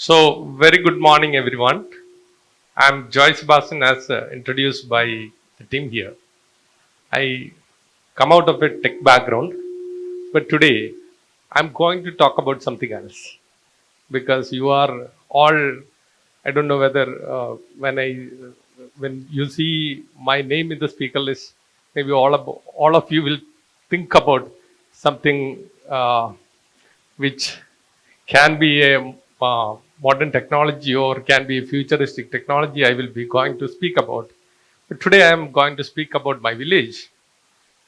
So, very good morning, everyone. I'm Sebastian, as introduced by the team here. I come out of a tech background, but today I'm going to talk about something else because you are all. I don't know whether when you see my name in the speaker list, maybe all of you will think about something which can be a modern technology or can be a futuristic technology I will be going to speak about. But today I am going to speak about my village,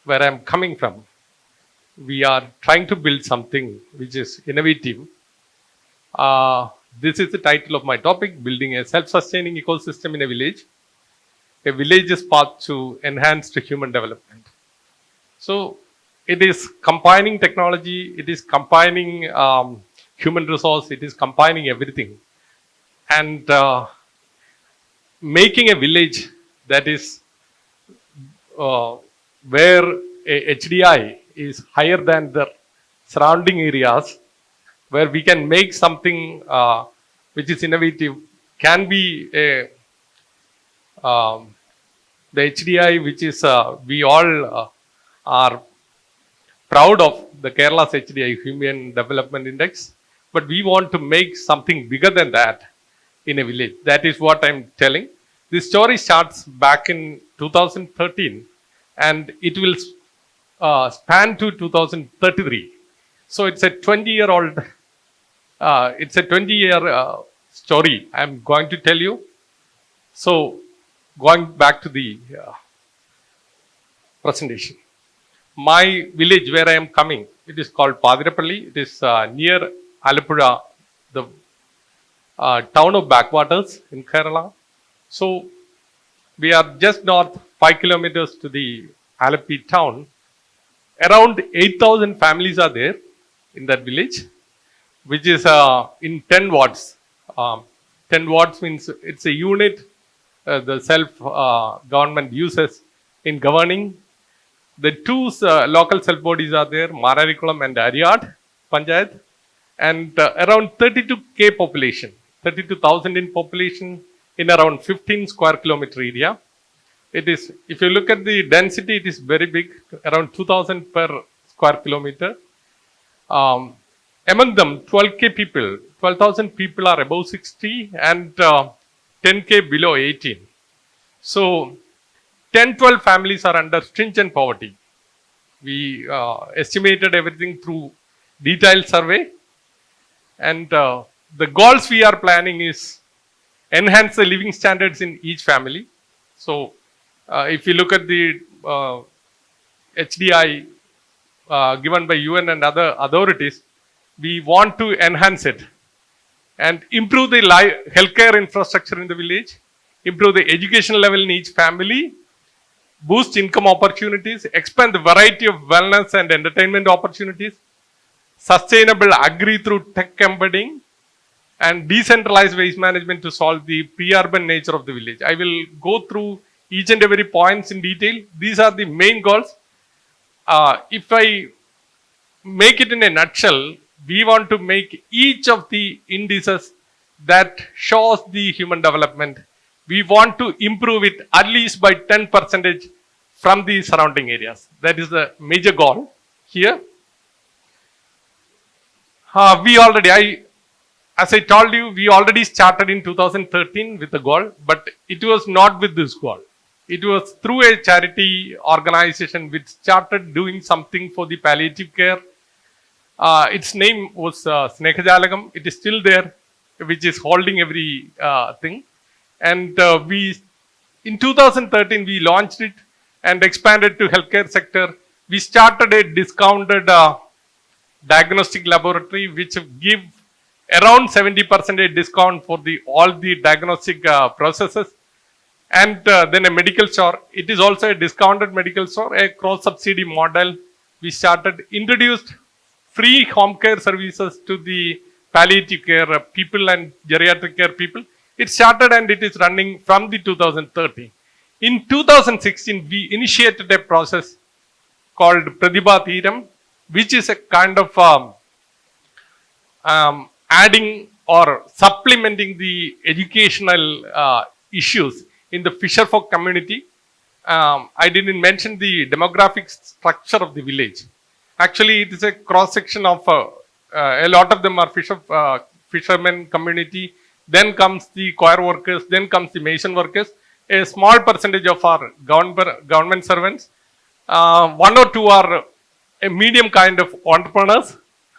where I am coming from. We are trying to build something which is innovative. This is the title of my topic: building a self-sustaining ecosystem in a village. A village's path to enhanced human development. So it is combining technology, it is combining human resource, it is combining everything, and making a village that is uh, where a HDI is higher than the surrounding areas, where we can make something which is innovative, can be a the HDI which is we all are proud of the Kerala's HDI Human Development Index, but we want to make something bigger than that in a village. That is what I'm telling. This story starts back in 2013 and it will span to 2033. So it's a 20-year-old, it's a 20-year story I'm going to tell you. So going back to the presentation. My village where I am coming, it is called Padirapalli. It is near Alappuzha, the town of backwaters in Kerala. So we are just north 5 kilometers to the Alappi town. Around 8,000 families are there in that village, which is in 10 wards. 10 wards means it's a unit the self government uses in governing. The two local self bodies are there, Mararikulam and Ariyad Panchayat, and around 32k population, 32,000 in population in around 15 square kilometer area. It is, if you look at the density, it is very big, around 2,000 per square kilometer. Among them, 12k people, 12,000 people are above 60 and 10k below 18. So 10-12 families are under stringent poverty. We estimated everything through detailed survey, and the goals we are planning is enhance the living standards in each family. So if you look at the HDI given by UN and other authorities, we want to enhance it and improve the healthcare infrastructure in the village, improve the education level in each family, boost income opportunities, expand the variety of wellness and entertainment opportunities, sustainable agri through tech embedding, and decentralized waste management to solve the pre-urban nature of the village. I will go through each and every points in detail. These are the main goals. If I make it in a nutshell, we want to make each of the indices that shows the human development. We want to improve it at least by 10% from the surrounding areas. That is the major goal here. As I told you, we already started in 2013 with the goal, but it was not with this goal. It was through a charity organization which started doing something for the palliative care. Its name was Snehajalagam. It is still there, which is holding every thing. And in 2013, we launched it and expanded to healthcare sector. We started a discounted diagnostic laboratory, which give around 70% discount for all the diagnostic processes. And then a medical store. It is also a discounted medical store, a cross-subsidy model. We introduced free home care services to the palliative care people and geriatric care people. It started and it is running from the 2013. In 2016, we initiated a process called Pratibha Theeram, which is a kind of adding or supplementing the educational issues in the fisherfolk community. I didn't mention the demographic structure of the village. Actually, it is a cross section of a lot of them are fishermen community. Then comes the choir workers. Then comes the mason workers. A small percentage of our government servants. One or two are a medium kind of entrepreneurs.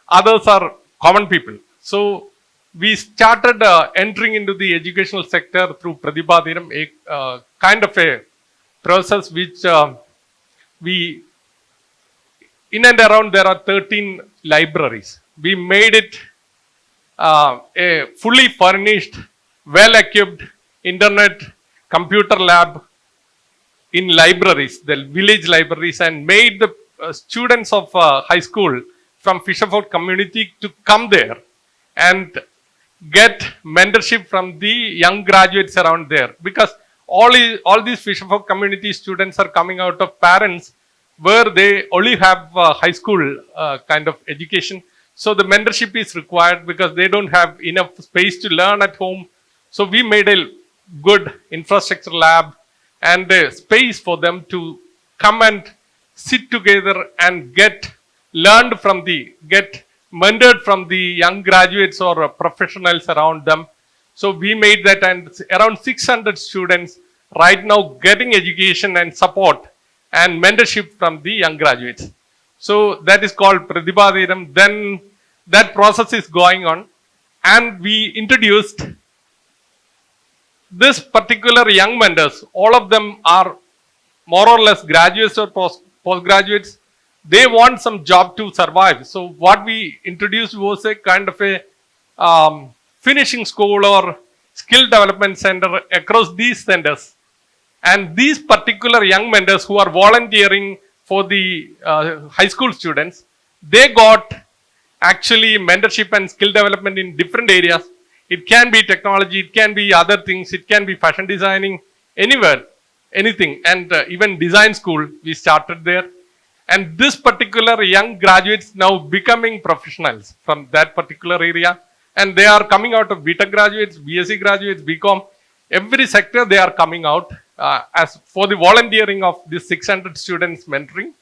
Others are common people. So we started entering into the educational sector through Pratibhadiram, a kind of a process which we, in and around there are 13 libraries. We made it a fully furnished, well-equipped internet computer lab in libraries, the village libraries, and made the students of high school from fisherfolk community to come there and get mentorship from the young graduates around there, because all these fisherfolk community students are coming out of parents where they only have high school kind of education. So the mentorship is required because they don't have enough space to learn at home. So we made a good infrastructure lab and a space for them to come and sit together and get mentored from the young graduates or professionals around them. So we made that, and around 600 students right now getting education and support and mentorship from the young graduates. So that is called Pratibhadiram. Then that process is going on, and we introduced this particular young mentors. All of them are more or less graduates or postgraduates. They want some job to survive. So what we introduced was a kind of a finishing school or skill development center across these centers. And these particular young mentors who are volunteering for the high school students, they got actually mentorship and skill development in different areas. It can be technology, it can be other things, it can be fashion designing, anywhere, anything. And even design school, we started there. And this particular young graduates now becoming professionals from that particular area. And they are coming out of BTech graduates, BSc graduates, BCom, every sector they are coming out as for the volunteering of this 600 students mentoring.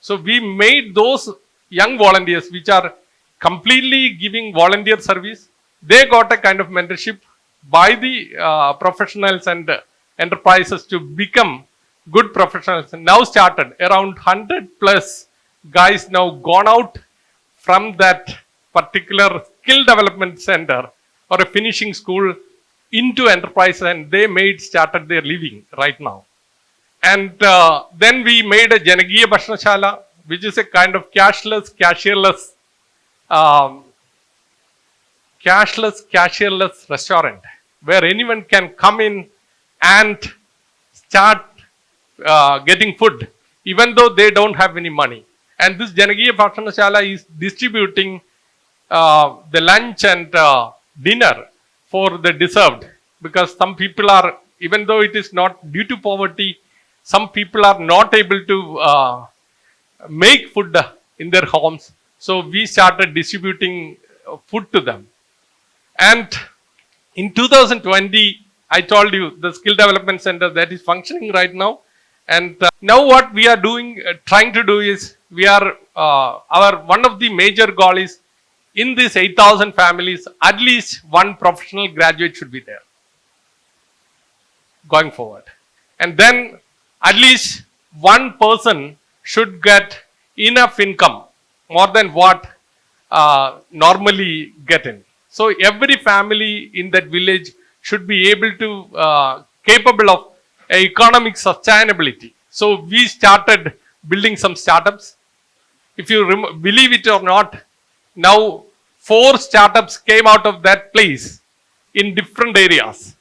So we made those young volunteers which are completely giving volunteer service. They got a kind of mentorship by the professionals and enterprises to become good professionals. Now started around 100 plus guys now gone out from that particular skill development center or a finishing school into enterprise, and they started their living right now. And then we made a Janagiya Bhashanashala, which is a kind of cashierless restaurant where anyone can come in and start getting food, even though they don't have any money. And this Janagiya Bhashanashala is distributing the lunch and dinner for the deserved, because some people are, even though it is not due to poverty, some people are not able to make food in their homes. So we started distributing food to them. And in 2020, I told you the skill development center that is functioning right now. And now what we are doing, trying to do is, we are, one of the major goal is, in these 8,000 families, at least one professional graduate should be there going forward. And then at least one person should get enough income, more than what normally get in. So every family in that village should be able to, capable of economic sustainability. So we started building some startups. If you believe it or not, now 4 startups came out of that place in different areas.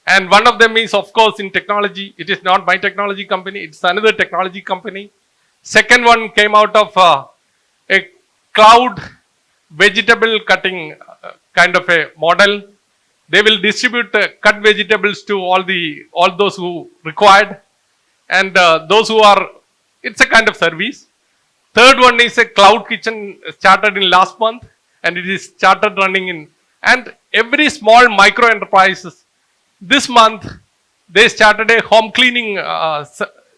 And one of them is, of course, in technology. It is not my technology company, it's another technology company. Second one came out of a cloud vegetable cutting kind of a model. They will distribute cut vegetables to all those who required, and those who are, it's a kind of service. Third one is a cloud kitchen, started in last month, and it is started running in And every small micro enterprises, this month, they started a home cleaning,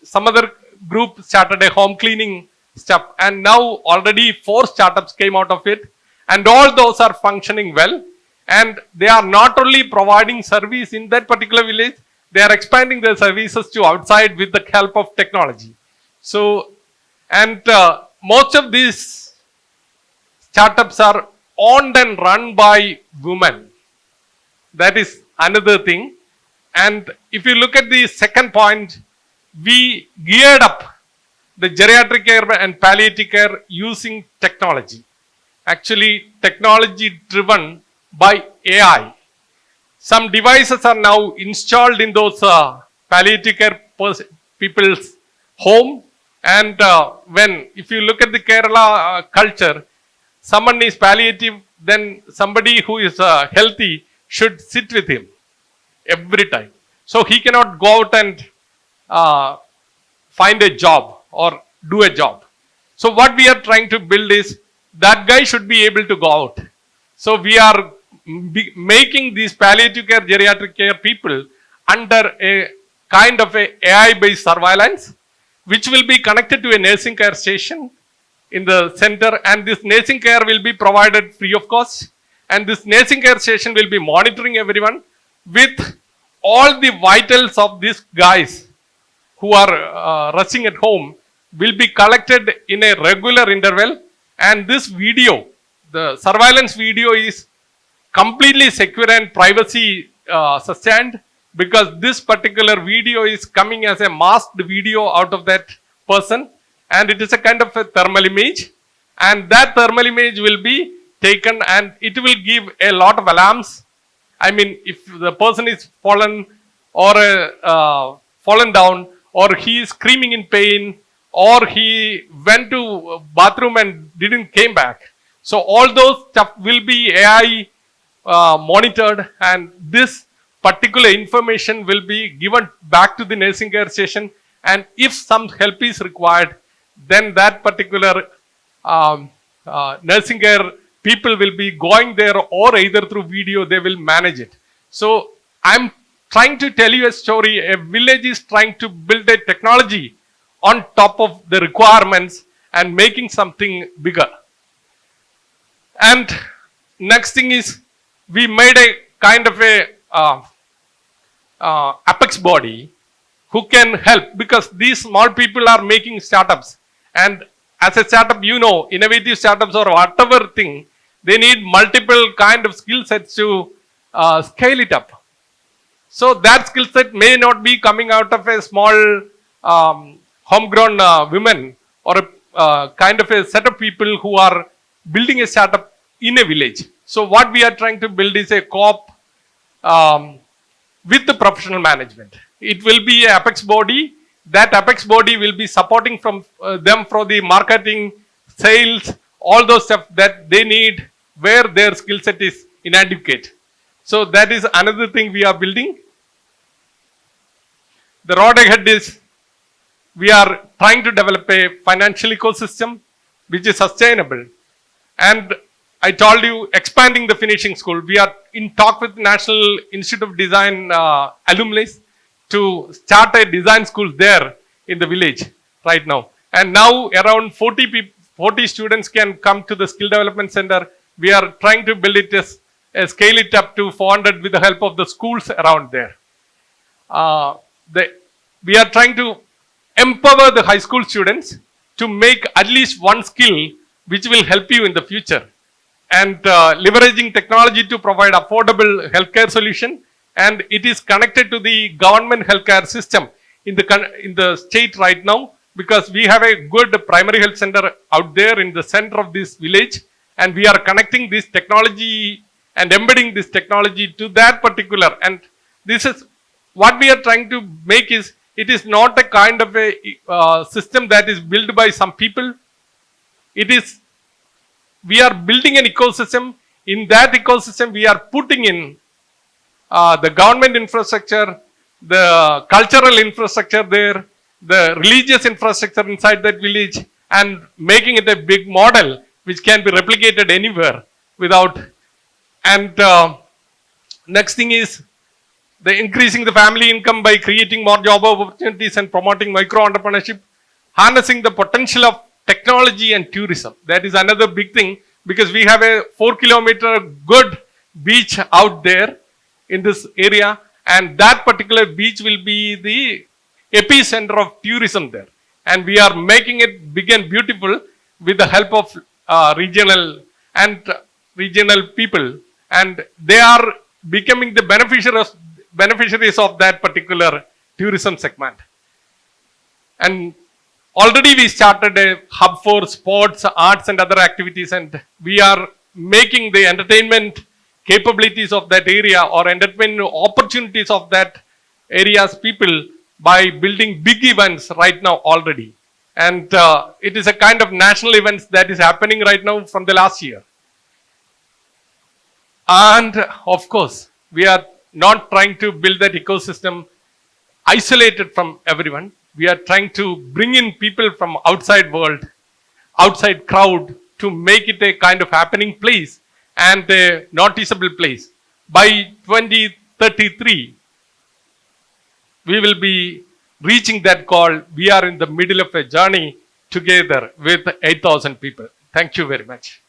some other group started a home cleaning stuff, and now already 4 startups came out of it, and all those are functioning well. And they are not only providing service in that particular village, they are expanding their services to outside with the help of technology. So, and most of these startups are owned and run by women. That is another thing. And if you look at the second point, we geared up the geriatric care and palliative care using technology. Actually, technology driven by AI. Some devices are now installed in those palliative care people's home. And if you look at the Kerala culture, someone is palliative, then somebody who is healthy should sit with him every time. So he cannot go out and find a job or do a job. So what we are trying to build is that guy should be able to go out. So we are making these palliative care, geriatric care people under a kind of a AI-based surveillance, which will be connected to a nursing care station in the center, and this nursing care will be provided free of cost. And this nursing care station will be monitoring everyone with all the vitals of these guys who are resting at home will be collected in a regular interval. And this video, the surveillance video, is completely secure and privacy sustained, because this particular video is coming as a masked video out of that person, and it is a kind of a thermal image, and that thermal image will be taken and it will give a lot of alarms. I mean, if the person is fallen or fallen down, or he is screaming in pain, or he went to bathroom and didn't came back. So all those stuff will be AI monitored, and this particular information will be given back to the nursing care station. And if some help is required, then that particular nursing care people will be going there, or either through video they will manage it. So I'm trying to tell you a story. A village is trying to build a technology on top of the requirements and making something bigger. And next thing is, we made a kind of a apex body who can help, because these small people are making startups, and as a startup, you know, innovative startups or whatever thing, they need multiple kind of skill sets to scale it up. So that skill set may not be coming out of a small homegrown women, or a kind of a set of people who are building a startup in a village. So what we are trying to build is a co-op with the professional management. It will be an apex body. That apex body will be supporting from them for the marketing, sales, all those stuff that they need where their skill set is inadequate. So that is another thing we are building. The road ahead is, we are trying to develop a financial ecosystem which is sustainable. And I told you, expanding the finishing school. We are in talk with National Institute of Design alumni to start a design school there in the village right now. And now around 40 students can come to the skill development center. We are trying to build it as scale it up to 400 with the help of the schools around there. We are trying to empower the high school students to make at least one skill which will help you in the future, and leveraging technology to provide affordable healthcare solution. And it is connected to the government healthcare system in the state right now, because we have a good primary health center out there in the center of this village, and we are connecting this technology and embedding this technology to that particular. And this is what we are trying to make is, it is not a kind of a system that is built by some people. It is, we are building an ecosystem. In that ecosystem, we are putting in the government infrastructure, the cultural infrastructure there, the religious infrastructure inside that village, and making it a big model which can be replicated anywhere without And next thing is the increasing the family income by creating more job opportunities and promoting micro entrepreneurship, harnessing the potential of technology and tourism. That is another big thing, because we have a 4-kilometer good beach out there in this area, and that particular beach will be the epicenter of tourism there. And we are making it big and beautiful with the help of regional people, and they are becoming the beneficiaries of that particular tourism segment. And already we started a hub for sports, arts, and other activities, and we are making the entertainment capabilities of that area or entertainment opportunities of that area's people by building big events right now already. And it is a kind of national events that is happening right now from the last year. And of course, we are not trying to build that ecosystem isolated from everyone. We are trying to bring in people from outside world, outside crowd, to make it a kind of happening place and a noticeable place. By 2033, we will be reaching that goal. We are in the middle of a journey together with 8,000 people. Thank you very much.